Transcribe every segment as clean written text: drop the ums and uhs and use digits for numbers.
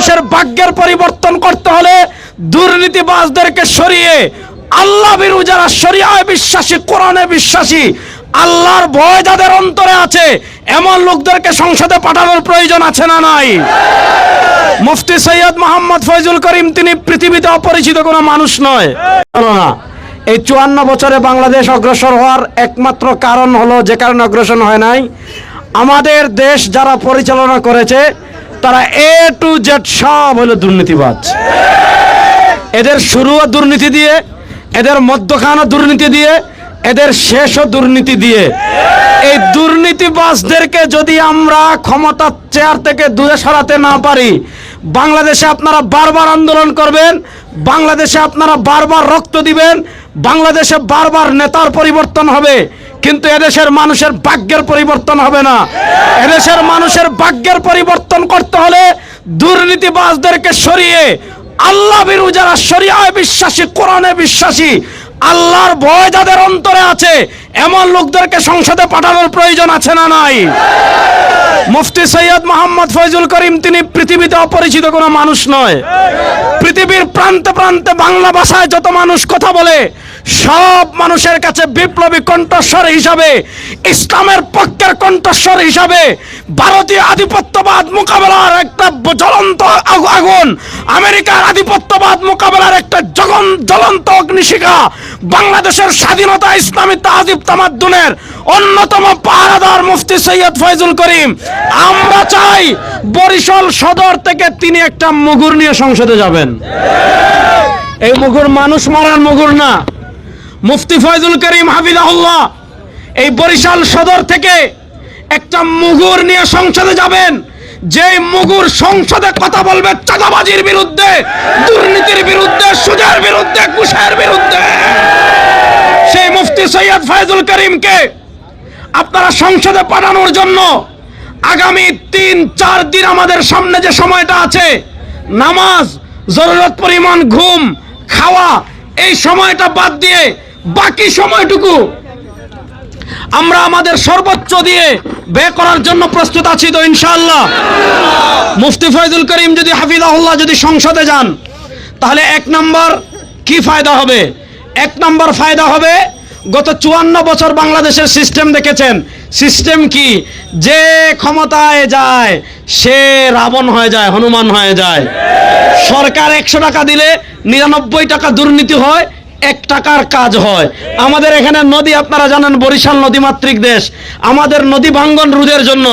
মানুষের ভাগ্যের পরিবর্তন করতে হলে দুর্নীতিবাজদেরকে সরিয়ে আল্লাহ ভীরু যারা শরিয়ায় বিশ্বাসী, কোরআনে বিশ্বাসী, আল্লাহর ভয় যাদের অন্তরে আছে এমন লোকদেরকে সংসদে পাঠানোর প্রয়োজন আছে না নাই? মুফতি সৈয়দ মোহাম্মদ ফয়জুল করিম তিনি পৃথিবীতে অপরিচিত কোনো মানুষ নয়। এই 54 বছরে বাংলাদেশ অগ্রসর হওয়ার একমাত্র কারণ হলো, যে কারণে অগ্রসর হয় নাই, আমাদের দেশ যারা পরিচালনা করেছে তারা A to Z সব হলো দুর্নীতিবাজ। এদের শুরুও দুর্নীতি দিয়ে, এদের মধ্যখানও দুর্নীতি দিয়ে, এদের শেষও দুর্নীতি দিয়ে। এই দুর্নীতিবাজদেরকে যদি আমরা ক্ষমতার চেয়ার থেকে দূরে সরাতে না পারি, বাংলাদেশে আপনারা বারবার আন্দোলন করবেন, বাংলাদেশে আপনারা বারবার রক্ত দিবেন, বাংলাদেশে বারবার নেতার পরিবর্তন হবে, কিন্তু এদেশের মানুষের ভাগ্যের পরিবর্তন হবে না। এদেশের মানুষের ভাগ্যের পরিবর্তন করতে হলে দুর্নীতিবাজদেরকে সরিয়ে আল্লাহ ভীরু যারা শরিয়ায় বিশ্বাসী, কোরআনে বিশ্বাসী, আল্লাহর ভয় যাদের অন্তরে আছে এমন লোকদেরকে সংসদে পাঠানোর প্রয়োজন আছে না নাই? মুফতি সৈয়দ মোহাম্মদ ফয়জুল করিম তিনি পৃথিবীতে অপরিচিত কোনো মানুষ নয়। পৃথিবীর প্রান্তে প্রান্তে বাংলা ভাষায় যত মানুষ কথা বলে সব মানুষের কাছে বিপ্লবী কণ্ঠস্বর হিসাবে, ইসলামের পক্ষের কণ্ঠস্বর হিসাবে, ভারতীয় আধিপত্যবাদ মোকাবেলার একটা জ্বলন্ত আগুন, আমেরিকার আধিপত্যবাদ মোকাবেলার একটা জ্বলন্ত অগ্নিশিখা, বাংলাদেশের স্বাধীনতা, ইসলামী তাহজিব তামাদ্দুনের অন্যতম পাহারাদার মুফতি সৈয়দ ফয়জুল করিম। আমরা চাই বরিশাল সদর থেকে তিনি একটা মুগুর নিয়ে সংসদে যাবেন। এই মুগুর মানুষ মারার মুগুর না। মুফতি ফয়জুল করিম হাফিজাহুল্লাহ এই বরিশাল সদর থেকে একটা মুগুর নিয়ে সংসদে যাবেন, যে মুগুর সংসদে কথা বলবে চাঁদাবাজির বিরুদ্ধে, দুর্নীতির বিরুদ্ধে, সুদের বিরুদ্ধে, ঘুষের বিরুদ্ধে। সেই মুফতি সৈয়দ ফয়জুল করিমকে আপনারা সংসদে পাঠানোর জন্য আগামী 3-4 দিন আমাদের সামনে যে সময়টা আছে, নামাজ, জরুরত পরিমাণ ঘুম, খাওয়া, এই সময়টা বাদ দিয়ে বাকি সময়টুকু আমরা আমাদের সর্বোচ্চ দিয়ে ব্যয় করার জন্য প্রস্তুত আছি তো ইনশাআল্লাহ। মুফতি ফয়জুল করিম যদি হাফিজাহুল্লাহ যদি সংসদে যান, তাহলে 1 নম্বর কি ফায়দা হবে? 1 নম্বর ফায়দা হবে, গত 54 বছর বাংলাদেশের সিস্টেম দেখেছেন। সিস্টেম কি? যে ক্ষমতায় যায় সে রাবণ হয়ে যায়, হনুমান হয়ে যায়। সরকার 100 টাকা দিলে 99 টাকা দুর্নীতি হয়, 1 টাকার কাজ হয়। আমাদের এখানে নদী আপনারা জানেন, বরিশাল নদীমাতৃক দেশ। আমাদের নদী ভাঙ্গন রোধের জন্য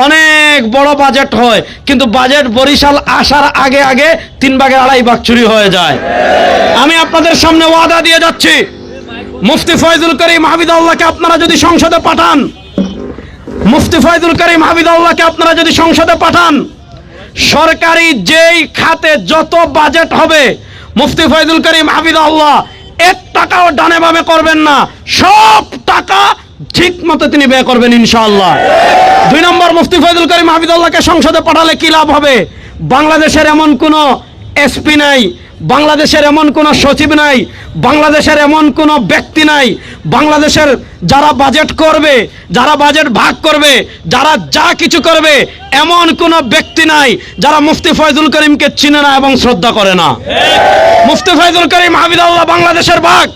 অনেক বড় বাজেট হয়, কিন্তু বাজেট বরিশাল আসার আগে আগে 3 ভাগের 2.5 ভাগ চুরি হয়ে যায়। আমি আপনাদের সামনে ওয়াদা দিয়ে যাচ্ছি, মুফতি ফয়জুল করিম হাফিজাহুল্লাহকে আপনারা যদি সংসদে পাঠান, মুফতি ফয়জুল করিম হাফিজাহুল্লাহকে আপনারা যদি সংসদে পাঠান, সরকারি যেই খাতে যত বাজেট হবে মুফতি ফয়জুল করিম হাফিজাহুল্লাহ 1 টাকাও ডানে বামে করবেন না, সব টাকা ঠিক মতো তিনি ব্যয় করবেন ইনশাআল্লাহ। 2 নম্বর, মুফতি ফয়জুল করিম হাফিজাহুল্লাহকে সংসদে পাঠালে কি লাভ হবে? বাংলাদেশের এমন কোনো এসপি নাই, বাংলাদেশের এমন কোনো সচিব নাই, বাংলাদেশের এমন কোনো ব্যক্তি নাই, বাংলাদেশের যারা বাজেট করবে, যারা বাজেট ভাগ করবে, যারা যা কিছু করবে, এমন কোনো ব্যক্তি নাই যারা মুফতি ফয়জুল করিমকে চিনে না এবং শ্রদ্ধা করে না। মুফতি ফয়জুল করিম হাফিজাহুল্লাহ বাংলাদেশের ভাগ।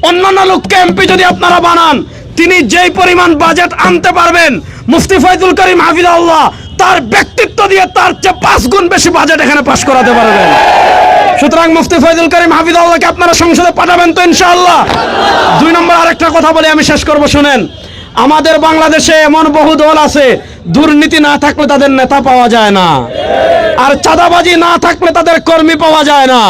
অন্যান্য লোককে এমপি যদি আপনারা বানান, তিনি যেই পরিমাণ বাজেট আনতে পারবেন, মুফতি ফয়জুল করিম হাফিজাহুল্লাহ তার ব্যক্তিত্ব দিয়ে তার চেয়ে 5 গুণ বেশি বাজেট এখানে পাস করাতে পারবেন। সুতরাং মুফতি ফয়জুল করিম হাফিজাহুল্লাহকে আপনারা সংসদে পাঠাবেন তো ইনশাআল্লাহ। 2 নম্বর আরেকটা কথা বলে আমি শেষ করব, শুনেন। আমাদের বাংলাদেশে এমন বহু দল আছে, দুর্নীতি না থাকলে তাদের নেতা পাওয়া যায় না, আর চাঁদাবাজি না থাকলে তাদের কর্মী পাওয়া যায় না।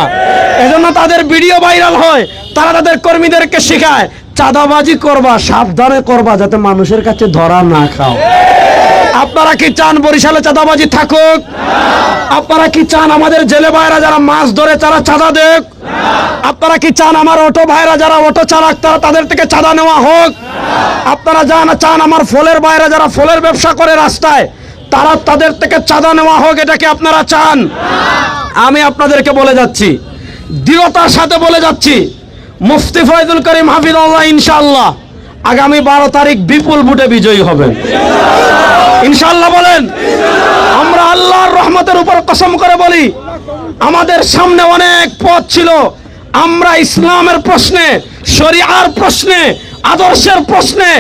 এজন্য তাদের ভিডিও ভাইরাল হয়, তারা তাদের কর্মীদেরকে শেখায় চাঁদাবাজি করবা, সাবধানে করবা, যাতে মানুষের কাছে ধরা না খাও। আপনারা কি চান বরিশালে চাঁদাবাজি থাকুক? আপনারা কি চান আমাদের জেলে ভাইরা যারা মাছ ধরে তারা চাঁদা দেখ? আপনারা কি চান আমার অটো ভাইরা যারা অটো চালাক তাদের থেকে চাঁদা নেওয়া হোক? আপনারা চান আমার ফলের ভাইরা যারা ফলের ব্যবসা করে রাস্তায় তাদের থেকে চাঁদা নেওয়া হোক? এটা কি আপনারা চান? আমি আপনাদেরকে বলে যাচ্ছি, দৃঢ়তার সাথে বলে যাচ্ছি, মুফতি ফয়জুল করিম হাফিজাহুল্লাহ ইনশাআল্লাহ আগামী 12 তারিখ বিপুল ভোটে বিজয়ী হবেন ইনশাআল্লাহ। বলেন। আমরা আল্লাহর রহমতের উপর কসম করে বলি, আমাদের সামনে অনেক পথ ছিল, আমরা ইসলামের প্রশ্নে, শরিয়ার প্রশ্নে, আদর্শের প্রশ্নে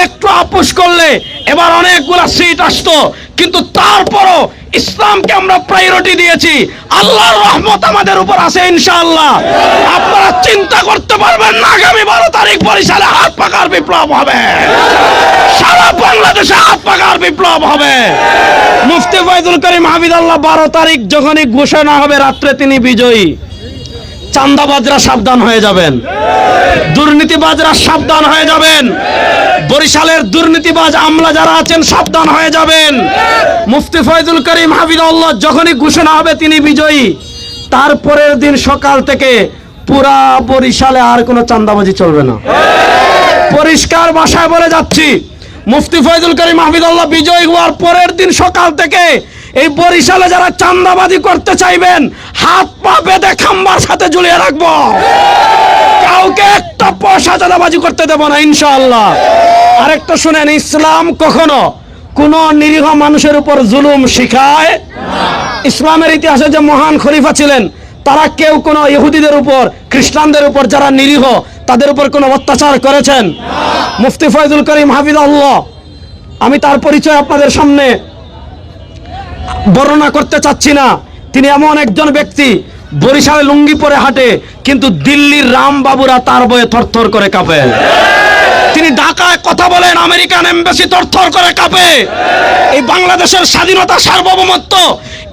একটু আপোষ করলে এবার অনেকগুলা সিট আসতো, কিন্তু তারপরও ইসলামকে আমরা প্রায়োরিটি দিয়েছি। আল্লাহর রহমত আমাদের উপর আছে ইনশাআল্লাহ। আপনারা চিন্তা করতে পারবেন না, আগামী 12 তারিখ বরিশালে হাত পাকার বিপ্লব হবে, সারা বাংলাদেশে হাত পাকার বিপ্লব হবে। মুফতি ফয়জুল করিম হাফিজাল্লাহ 12 তারিখ যখনই ঘোষণা হবে রাত্রে তিনি বিজয়ী, চাঁদাবাজরা সাবধান হয়ে যাবেন, দুর্নীতিবাজরা সাবধান হয়ে যাবেন, বরিশালের দুর্নীতিবাজ আমলা যারা আছেন সাবধান হয়ে যাবেন। মুফতি ফয়জুল করিম হাফিজাল্লাহ যখনই ঘোষণা হবে তিনি বিজয়ী, তারপরের দিন সকাল থেকে পুরা বরিশালে আর কোনো চাঁদাবাজি চলবে না। পরিষ্কার ভাষায় বলে যাচ্ছি, মুফতি ফয়জুল করিম হাফিজাল্লাহ বিজয়ী হওয়ার পরের দিন সকাল থেকে এই বরিশালে যারা চাঁদাবাজি করতে চাইবেন হাত পা বেঁধে খাম্বার সাথে ঝুলিয়ে রাখবো, কাউকে একটা পয়সা চাঁদাবাজি করতে দেব না ইনশাআল্লাহ। আরেকটা শুনেন, ইসলাম কখনো কোন নিরীহ মানুষের উপর জুলুম শিখায়। ইসলামের ইতিহাসে যে মহান খলিফা ছিলেন তারা কেউ কোনো ইহুদিদের উপর, খ্রিস্টানদের উপর যারা নিরীহ তাদের উপর কোনো অত্যাচার করেছেন? মুফতি ফয়জুল করিম হাফিজাল্লাহ, আমি তার পরিচয় আপনাদের সামনে বর্ণনা করতে চাচ্ছি না। তিনি এমন একজন ব্যক্তি, বরিশালে লুঙ্গি পরে হাঁটে, কিন্তু দিল্লির রামবাবুরা তার বয়ে থরথর করে কাঁপে। তিনি ঢাকায় কথা বলেন, আমেরিকান এমবাসি থরথর করে কাঁপে। এই বাংলাদেশের স্বাধীনতা, সার্বভৌমত্ব,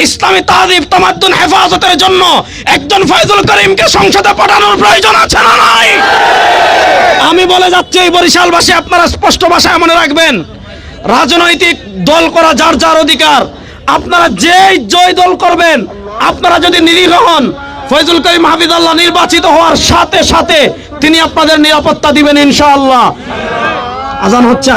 ইসলামী তাজিব তামাদ্দুন হেফাজতের জন্য একজন ফয়জুল করিমকে সংসদে পাঠানোর প্রয়োজন আছে না নাই? আমি বলে যাচ্ছি এই বরিশালবাসী, আপনারা স্পষ্ট ভাষায় মনে রাখবেন, রাজনৈতিক দল করা যার যার অধিকার। আপনারা যেই জয় দল করবেন, আপনারা যদি নিরীহ হন, ফয়জুল করিম হাফিজাল্লাহ নির্বাচিত হওয়ার সাথে সাথে তিনি আপনাদের নিরাপত্তা দিবেন ইনশাআল্লাহ। আজান হচ্ছে।